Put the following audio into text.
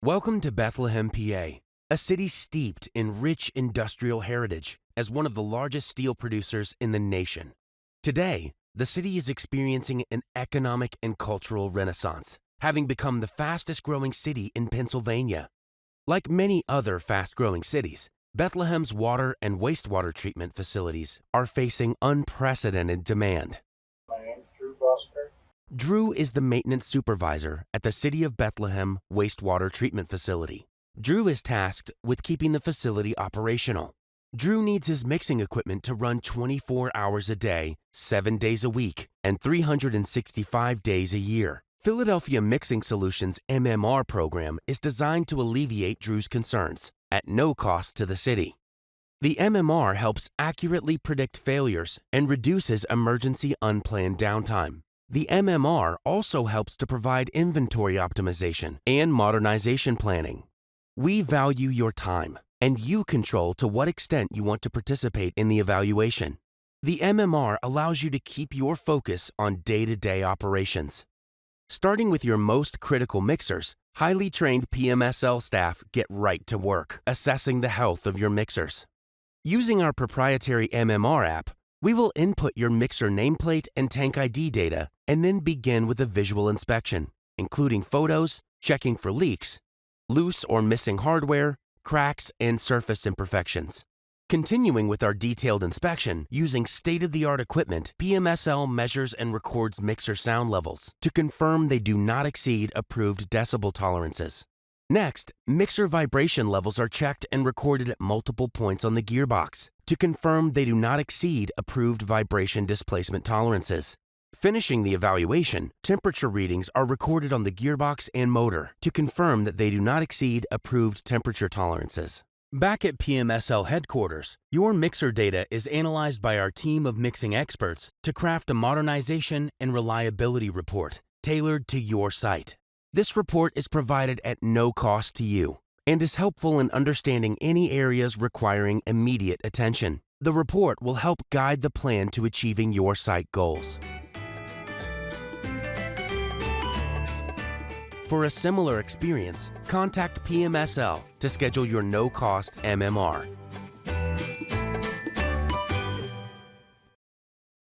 Welcome to Bethlehem, PA, a city steeped in rich industrial heritage as one of the largest steel producers in the nation. Today, the city is experiencing an economic and cultural renaissance, having become the fastest-growing city in Pennsylvania. Like many other fast-growing cities, Bethlehem's water and wastewater treatment facilities are facing unprecedented demand. My name's Drew Busker. Drew is the maintenance supervisor at the City of Bethlehem Wastewater Treatment Facility. Drew is tasked with keeping the facility operational. Drew needs his mixing equipment to run 24 hours a day, 7 days a week, and 365 days a year. Philadelphia Mixing Solutions MMR program is designed to alleviate Drew's concerns at no cost to the city. The MMR helps accurately predict failures and reduces emergency unplanned downtime. The MMR also helps to provide inventory optimization and modernization planning. We value your time, and you control to what extent you want to participate in the evaluation. The MMR allows you to keep your focus on day-to-day operations. Starting with your most critical mixers, highly trained PMSL staff get right to work assessing the health of your mixers. Using our proprietary MMR app, we will input your mixer nameplate and tank ID data and then begin with a visual inspection, including photos, checking for leaks, loose or missing hardware, cracks, and surface imperfections. Continuing with our detailed inspection, using state-of-the-art equipment, PMSL measures and records mixer sound levels to confirm they do not exceed approved decibel tolerances. Next, mixer vibration levels are checked and recorded at multiple points on the gearbox to confirm they do not exceed approved vibration displacement tolerances. Finishing the evaluation, temperature readings are recorded on the gearbox and motor to confirm that they do not exceed approved temperature tolerances. Back at PMSL headquarters, your mixer data is analyzed by our team of mixing experts to craft a modernization and reliability report tailored to your site. This report is provided at no cost to you and is helpful in understanding any areas requiring immediate attention. The report will help guide the plan to achieving your site goals. For a similar experience, contact PMSL to schedule your no-cost MMR.